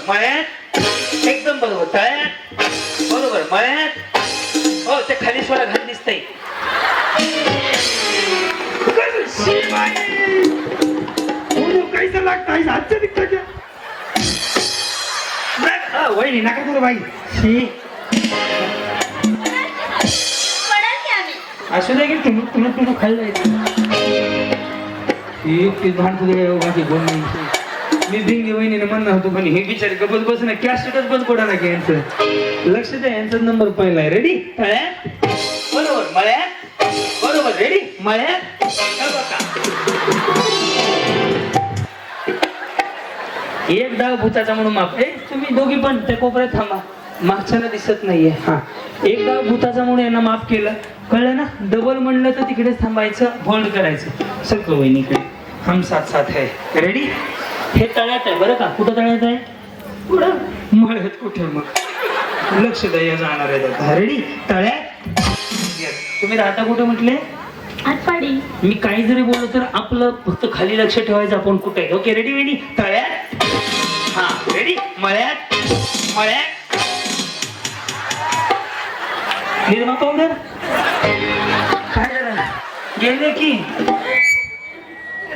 मळ्यात, एकदम बरोबर. तळ्यात, बरोबर. मळ्यात, हो ते खाली सोडा घाल दिसतंय. कैसा लागता है हातच्या दिखता क्या वहिनी नका करू बाई. असू दे की तुम्ही खाली जायचं ती भान तुझे बाकी बोल नाही. मी भिंगे वहिनीने म्हणणं होतो पण हे बिचारी गपच बस ना कॅसेटच बंद पडा ना की यांचं लक्ष द्या. यांचा नंबर पहिला आहे. रेडी? तळ्यात, बरोबर. मळ्यात, बरोबर. रेडी? मळ्यात, एक डाव भूताचा म्हणून माफ. तुम्ही दोघी पण त्या कोपऱ्यात थांबा. मागच्याला दिसत नाहीये. हा एक डाव भूताचा म्हणून यांना माफ केलं. कळलं ना? डबल म्हणलं तर तिकडेच थांबायचं. होल्ड करायचं. सगळं वहिनीकडे हम साथ साथ है. रेडी? हे तळ्यात आहे बरं का. कुठं तळ्यात आहे? पुढं मळ्यात कुठे मग लक्ष द्या जाणार आहे. रेडी? तळ्यात. तुम्ही राहता कुठे म्हटले? आटपाडी. मी काही जरी बोललो तर आपलं फक्त खाली लक्ष ठेवायचं आपण कुठे आहे. ओके रेडी वेडी? तळ्यात, हा. रेडी? मळ्यात, मळ्यात. निर्मा पावडर काय झालं? गेले की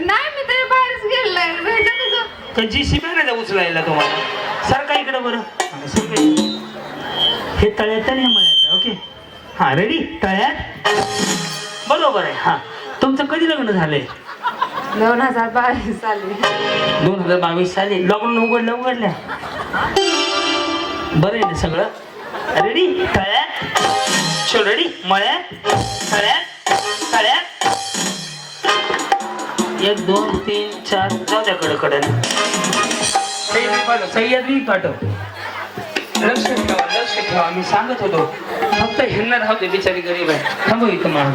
नाही मी तरी बाहेरच गेलाय. कधी शिकायला उचलायला तुम्हाला सारखा इकडे बरं. हे तळ्यात आणि मळ्यात. ओके हा. रेडी? तळ्यात, बरोबर आहे. हा. तुमचं कधी लग्न झालंय? 2022 साली. 2022 साली. लॉकडाऊन उघडल्या बरं आहे ना सगळं. रेडी? तळ्यात, चल. रेडी? मळ्यात, तळ्यात, तळ्यात. 1 2 3 4 जाऊ द्या कडे. सह्याद्री पाठव. लक्ष ठेवा. मी सांगत होतो फक्त ह्यांना राहू दे. बिचारी गरीब आहे. थांबव इथं माग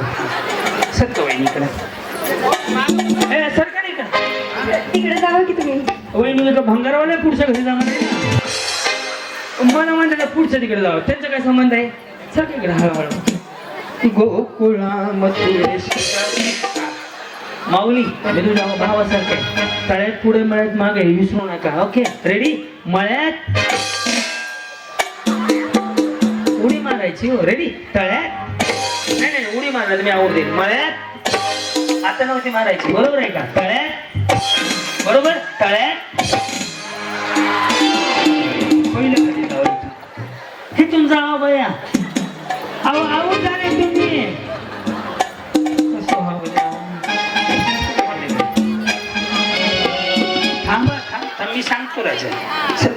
सत्य वहिनीकडे. सरकार इकडे तिकडे जावा की तुम्ही. वहिनी भंगारवाला पुढच्या घरी जाणार आहे. मला म्हणतात पुढच्या तिकडे जावं. त्यांचा काय संबंध आहे? सरकार इकडे हळूहळू. गोकुळामध्ये माऊली तुझ्या भावासारखं तळ्यात पुढे मळ्यात मागे विसरू नका. Okay ready? मळ्यात उडी मारायची. हो रेडी? तळ्यात नाही उडी मारणार मी आवडते. मळ्यात आता नव्हती मारायची. बरोबर आहे का? तळ्यात, बरोबर. तळ्यात पहिलं खाली जावं. हे तुमचा आवा बया आऊ झाले तुम्ही. कसं व्हावं? थांबा मी सांगतो राजा. सर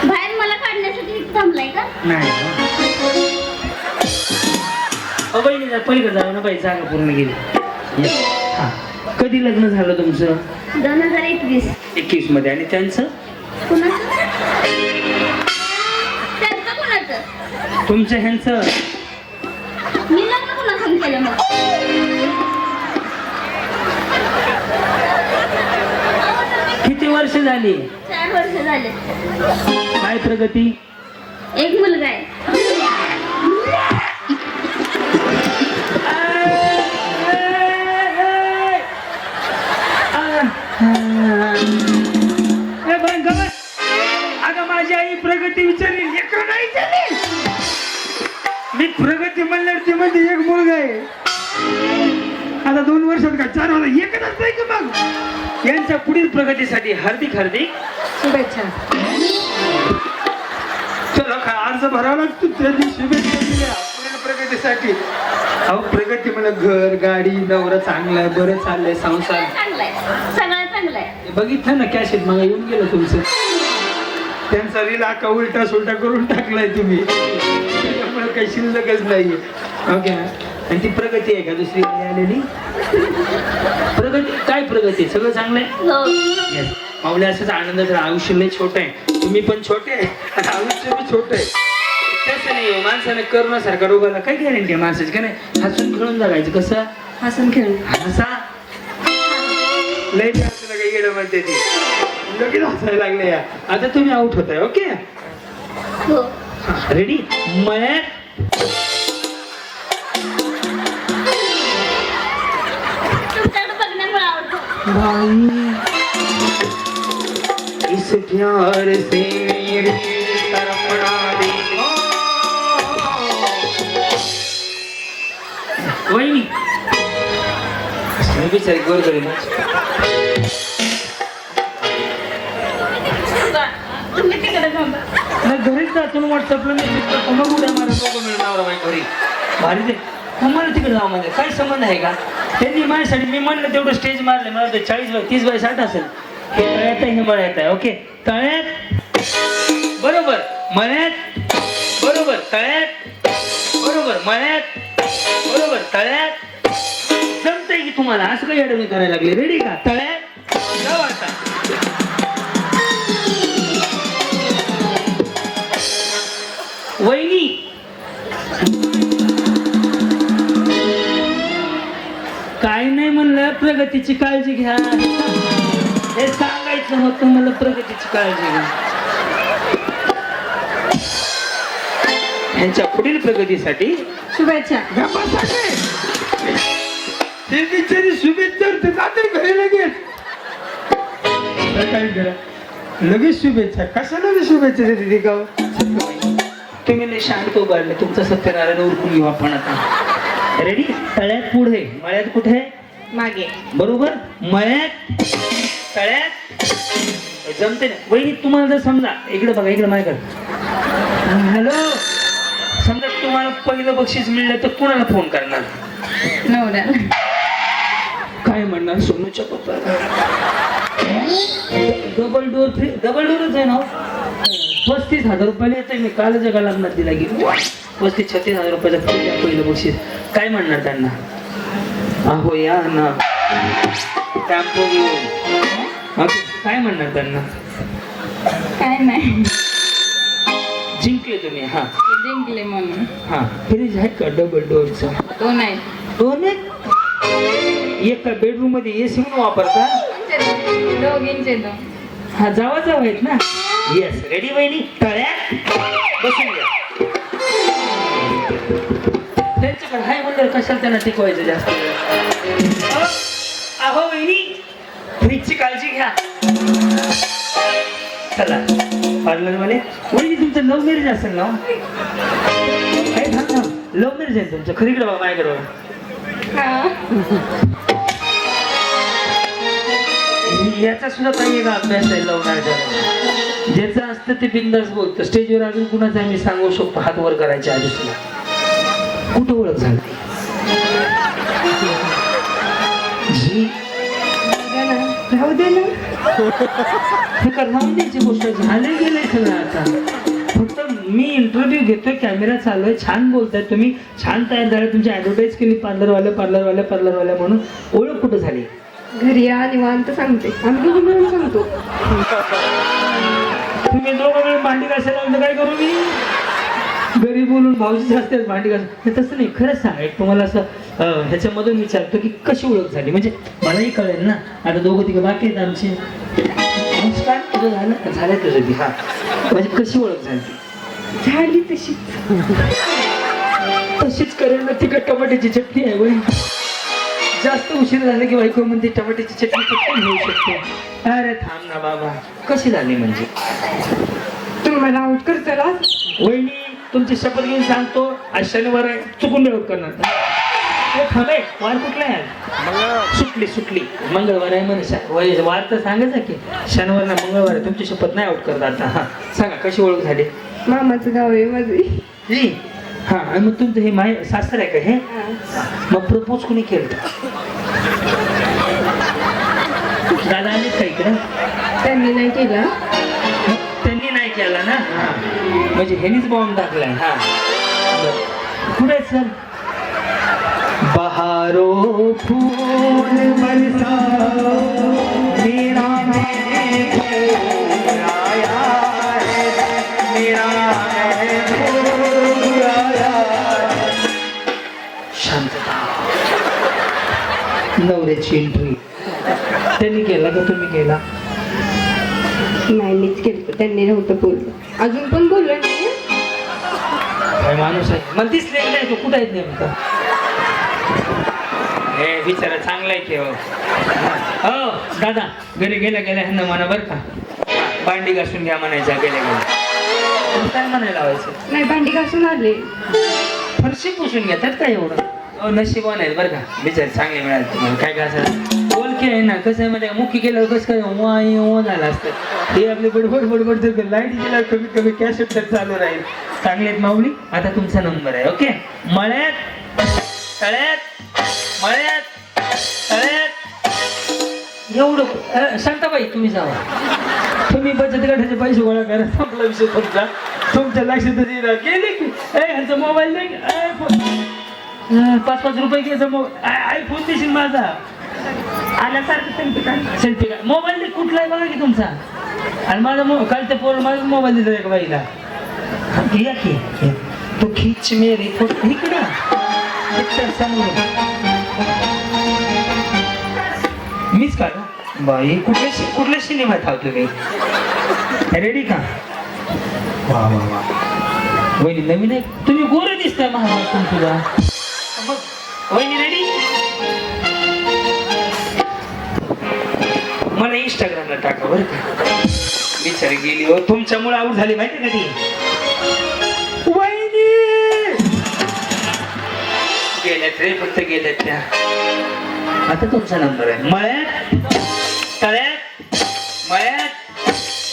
बाहेर मला काढण्यासाठी थांबलाय का? नाही बहिणी पलीकडे जाऊ ना बाई. जागा पूर्ण गेली. हा. कधी लग्न झालं तुमचं? 2021 मध्ये. आणि त्यांचं? कुणाचं? त्यांचं कुणाचं? तुमचं ह्यांचं. मी लग्न कुणाचं केलं मग? किती वर्ष झाली? 4 वर्ष झाले. काय प्रगती? एक मुलगा आहे. अगं माझी आई प्रगती विचारली. लेकरं नाही झाली. मी प्रगती म्हणल्यावर ती म्हणजे एक मुलगा आहे. आता 2 वर्षात का 4 वर्षात एकच नाही का? मग यांच्या पुढील प्रगतीसाठी हार्दिक शुभेच्छा. चला काय अर्ज भरावा लागतो. त्या दिवशी शुभेच्छा दिल्या पुढील प्रगतीसाठी. अहो प्रगती मला घर गाडी नवरा चांगला आहे. बरं चाललंय संसार. चांगलाय. सगळं चांगलंय. बघितलं ना कॅशेट मग येऊन गेलं तुमचं. त्यांचा रील आका उलटा सुलटा करून टाकलाय तुम्ही. त्यामुळे काही शिल्लकच नाहीये. ओके आणि ती प्रगती आहे का दुसरी आलेली? प्रगती काय प्रगती? सगळं चांगलं आहे. माऊली असंच आनंदाचं. आयुष्य लय छोटं आहे. तुम्ही पण छोटे आहे आणि आयुष्य बी छोटं आहे. तसं नाही. माणसाने करुणासारखा रोगाला काय गॅरंटी आहे माणसाची का नाही? हसून खेळून जगायचं. कसं? हसून खेळून. हसा लय असं काही गेलं म्हणते ती. लगेच हसायला लागले. या आता तुम्ही आउट होताय. Okay ready? मळ्यात, तुमच्याकडे बघण्यामुळे आवडतो. इस प्यार से मेरी तड़पना दे वहिनी बिचारी गोर करी तुम्ही तिकडे थांबा. नाही घरीच जातो व्हॉट्सअपला मेसेज करतो मग उद्या मला दोघं मिळून नवरा बायको घरी भारी ते मला तिकडे जावं म्हणजे काही संबंध आहे का त्यांनी माझ्यासाठी मी म्हणलं तेवढं स्टेज मारले मला ते 40 बाय 30 बाय 60 असेल हे तळ्यात आहे हे मळ्यात आहे ओके तळ्यात बरोबर मळ्यात बरोबर तळ्यात बरोबर मळ्यात बरोबर तळ्यात जमतंय की तुम्हाला असं काही अडवणी करायला लागले रेडी का तळ्यात जाऊ आता वहिनी काय नाही म्हणलं प्रगतीची काळजी घ्या हे सांगायचं होतं मला प्रगतीची काळजी घ्या यांच्या पुढील प्रगतीसाठी शुभेच्छा. ते बिचारी शुभेच्छा जाते घरी लगेच काय करा लगेच शुभेच्छा कशाला शुभेच्छा देते ती गाव तुम्ही लय शांत उभारले तुमचं सत्यनारायण उरकून घेऊ आपण आता रेडी तळ्यात पुढे मळ्यात कुठे मागे बरोबर मळ्यात तळ्यात जमते ना वहिनी तुम्हाला जर समजा इकडे बघा इकडे माझ्याकडे हॅलो समजा तुम्हाला पहिलं बक्षीस मिळलं तर कुणाला फोन करणार नवऱ्याला. काय म्हणणार सोनूच्या पप्पा डबल डोरच आहे ना 35,000 रुपयाला येतोय मी काल जगा लग्नात दिला गेलो 35-36,000 रुपयाचं पहिलं बक्षीस काय म्हणणार त्यांना अहो या ना टॅम्पो घेऊन काय म्हणणार त्यांना काय नाही जिंकले तुम्ही हा जिंकले म्हणून. हा फ्रीज आहे का डबल डोरचा 2 आहेत. 2 आहेत एक का बेडरूम मध्ये एसी म्हणून वापरता दोघींचे 2. हा जावा आहेत ना येस रेडी वहिनी तळ्यात बसून घ्या त्यांच्याकडे हाय म्हणलं कशाला त्यांना टिकवायचं जास्त अहो वहिनी फ्रीजची काळजी घ्या चला पार्लर वाले वहिनी तुमचं लव्ह मॅरेज असेल ना काय थांब लव्ह मॅरेज आहे तुमचं खरीकडे बाबा माझ्याकडे याचा सुद्धा काही एक अभ्यास आहे लव्ह मॅरेज ज्याचं असतं ते बिंदास बोलतं स्टेजवर अजून कुणाचा मी सांगू शकतो हात वर करायच्या आधी सुद्धा कुठं ओळख झाली राहू दे ना. हे राहून द्यायची गोष्ट झाले गेले सगळं आता फक्त मी इंटरव्ह्यू घेतोय कॅमेरा चालू आहे छान बोलताय तुम्ही छान तयार झाले तुमची ऍडव्हर्टाईज केली पार्लरवाल्या म्हणून ओळख कुठं झाली घरी या निवांत सांगते आम्ही दोघं मिळून सांगतो. तुम्ही दोघं मिळून भांडी घासायला काय करू मी घरी बोलून भाऊजी जास्त भांडी घास तसं नाही खरंच सांग एक तुम्हाला असं ह्याच्यामधून विचारतो की कशी ओळख झाली म्हणजे मलाही कळेल ना आता दोघं तिघं बाकी आहेत आमचे नमस्कार तुझं झालं तुझं ती हा म्हणजे कशी ओळख झाली झाली तशी तशीच करेल ना तिकडे टमाट्याची चटणी आहे वय जास्त उशीर झाला की बायको म्हणते टमाट्याची चटणी पटकन घेऊ शकते अरे थांब ना बाबा कशी झाली म्हणजे तुम्ही मला आउट करताला वहिनी तुमची शपथ घेऊन सांगतो आज शनिवार आहे चुकून मिळवत करणार थांबे वार कुठला आहे सुटली मंगळवार आहे म्हणजे वार तर सांगायचा की शनिवार ना मंगळवार आहे तुमची शपथ नाही आउट करत आता हा सांगा कशी ओळख झाली मामाचं गाव आहे माझी जी हा आणि मग तुमचं हे माय सासर आहे का हे मग प्रपोज कोणी केलं दादा आलेत का इकडं त्यांनी नाही केला त्यांनी नाही केला ना म्हणजे ह्यानीच बॉम्ब टाकलाय हा कुठे आहेत सर बहारो फूल बरसाओ मेरा आया मेरा शांतता नवऱ्याची एंट्री त्यांनी केला का तुम्ही केला नाही मीच केलं त्यांनी नव्हतं बोललं अजून पण बोललं नाही काय माणूस आहे मला दिसले नाही तो कुठे आहेत नेमका हे बिचारा चांगला आहे की हो. हो दादा घरी गेल्या गेल्या ह्यांना म्हणा बरं का भांडी घासून घ्या म्हणायचं गेल्या गेल्या. तुम्ही काय म्हणायला लावायचं? नाही भांडी घासून आले. फरशी पुसून घ्या त्यात काय एवढं. हो नशीबवान आहेत बरं का बिचारे चांगले मिळाले तुम्हाला. काय काय असं ओळखी आहे ना कसं आहे मध्ये मुख्य केल्यावर कसं काय वाय झालं असतं हे आपले बडबड बडबड जर लाईट गेल्यावर कमी कमी कॅसेट तर चालू राहील. चांगले आहेत माऊली. आता तुमचा नंबर आहे ओके. मळ्यात तळ्यात मळ्यात तळ्यात एवढं शांताबाई तुम्ही जावा. तुम्ही बचत गटाचे पैसे गोळा करा संपला विषय तुमचा. तुमच्या लक्षात गेले की ह्यांचा मोबाईल नाही 5-5 रुपये घ्यायचा आयफोन देशील माझा आल्यासारखं सेल्फी का मोबाईल दे कुठला आहे बघा की तुमचा. आणि माझा काल त्या पोर माझा मोबाईल दिला एका बाईला. घ्या की तो खिच मेरी फोटो इकडं मीच का बाई कुठल्या सिनेमात आहो तुम्ही. रेडी का वा वा वा वहिनी नवीन आहे तुम्ही गोरे दिसताय महाराष्ट्र तुझा. मग वहिनी रेडी. मला इंस्टाग्रामला टाका बरं का. बिचारी गेली हो तुमच्यामुळे आऊट झाली माहिती का ती. वहिनी गेल्यात रे फक्त गेल्यात त्या. आता तुमचा नंबर आहे. मळ्यात तळ्यात मळ्यात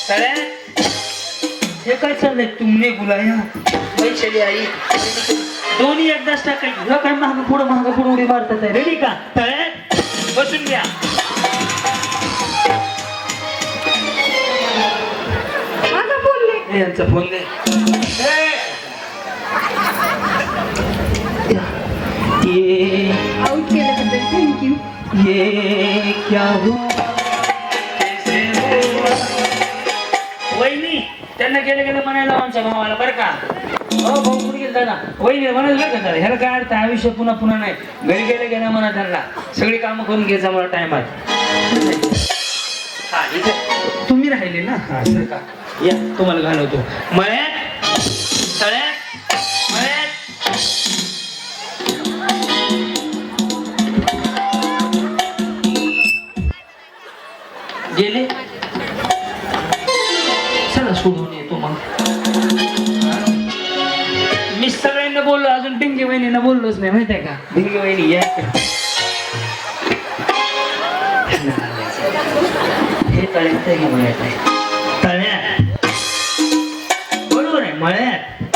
तळ्यात हे काय चाललंय तुमने बुलाया वैशाली आई दोन्ही एकदाच टाकायची. काय महाग पुढं उडी मारतात आहे. रेडी का तळ्यात बसून घ्या. माझा फोन नाही. यांचा फोन दे. ये आउट केल्याबद्दल थँक्यू. ये क्या हुआ कैसे हुआ. वहिनी त्यांना गेलं म्हणायला आमच्या भावाला बरं का. हो भाऊ कुठे गेला दादा वहिनी म्हणायला बरं का दादा ह्याला काय अर्थ आयुष्य पुन्हा नाही. घरी गेल्या म्हणा त्यांना सगळी कामं करून घ्यायचा मला टायमात. हा इथे तुम्ही राहिले ना हा सर का या तुम्हाला घालवतो. मळ्यात तळ्यात मळ्यात गेले चला सोडून येतो मग. मी सगळ्यांना बोललो अजून भिंगे वहिनीला बोललोच नाही माहिती आहे का. भिंगे वहिनी या हे तळ्यात आहे की मळ्यात आहे. तळ्यात बरोबर आहे मळ्यात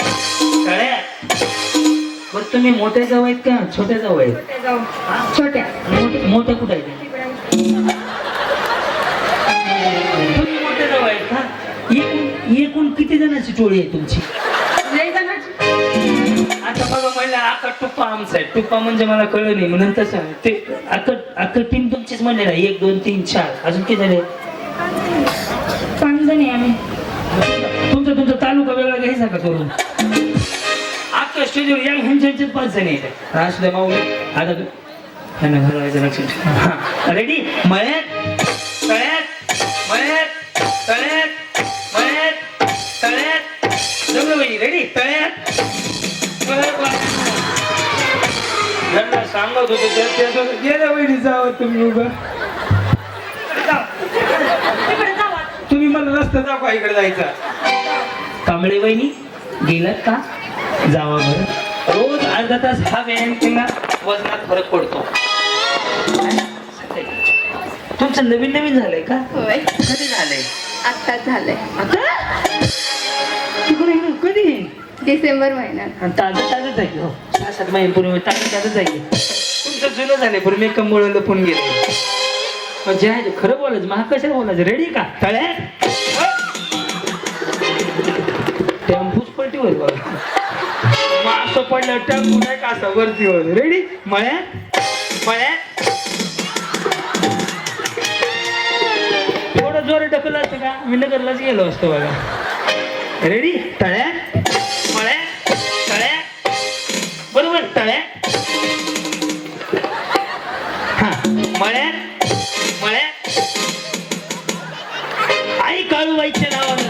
तळ्यात. बरं तुम्ही मोठे जाऊ आहेत का छोट्या जाऊ आहेत. छोट्या मोठ्या कुठे आहेत. तुम्ही मोठे जाऊ आहेत का. एकूण किती जणांची टोळी आहे तुमची. लय जणांची. आता बघा पहिला आका टुप्पा आमचा आहे. टुप्पा म्हणजे मला कळलं नाही म्हणून तसं ते आका टीम तुमचीच म्हणले ना 1 2 3 4 अजून किती झाले. 5 जण आहे आम्ही. तुमचा तालुका वेगळा घ्यायचा का करून. अख्ख्या स्टेजवर या ह्यांच्या 5 जण येतात. असू द्या माऊली आता ह्यांना घालवायचं लक्षात. हा रेडी. मळ्यात तळ्यात मळ्यात तळ्यात मळ्यात तळ्यात जमलं रेडी तळ्यात. सांगत होते गेल्या वहिनी जावं तुम्ही उभं. तुम्ही मला रस्ता दाखवा इकडे जायचा. कांबळे वहिनी गेलात का जावा बरं. रोज अर्धा तास हा व्यायाम केला वजनात फरक पडतो. तुमचं नवीन झालंय का. होय कधी झालंय. आत्ताच झालंय. आता कधी डिसेंबर महिन्यात. ताजंच आहे की हो 6-7 महिन्यापूर्वी ताजंच आहे की. तुमचं जुनं झालंय पूर्वी मेकअपमुळे लपून गेले. जे आहे खरं बोलायचं मग कशाला बोलायचं. रेडी का तळ्यात टेम्पूच पलटी होईल बघा. मग असं पडलं टेम्पू नाही का असं वरती होईल. रेडी मळ्यात मळ्यात थोडं जोर ढकललं असतं का मी नगरलाच गेलो असतो बघा. रेडी तळ्यात मळ्यात तळ्यात बरोबर तळ्यात. हा मळ्यात मळ्यात आई काळूबाईच्या नावानं.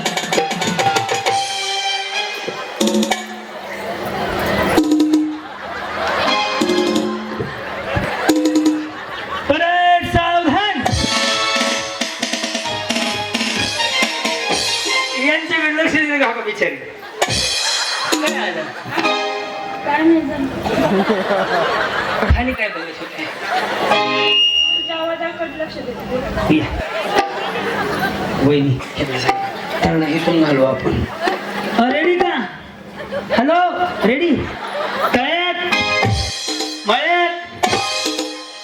विचार काय आलं काय नाही झालं. खाली काय बघत होते तुझ्या आवाजाकडे लक्ष देते. या. वहिनी त्यांना इथून घालू आपण रेडी का हॅलो रेडी तळ्यात मळ्यात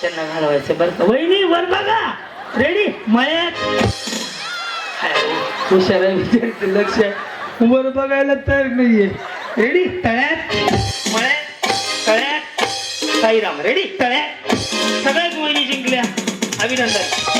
त्यांना घालवायचं बरं का वहिनी वर बघा रेडी मळ्यात हुशार आहे विचारते लक्ष वर बघायला तयार नाहीये रेडी तळ्यात मळ्यात तळ्यात साईराम रेडी तळ्यात सगळ्यात वहिनी जिंकल्या अभिनंदन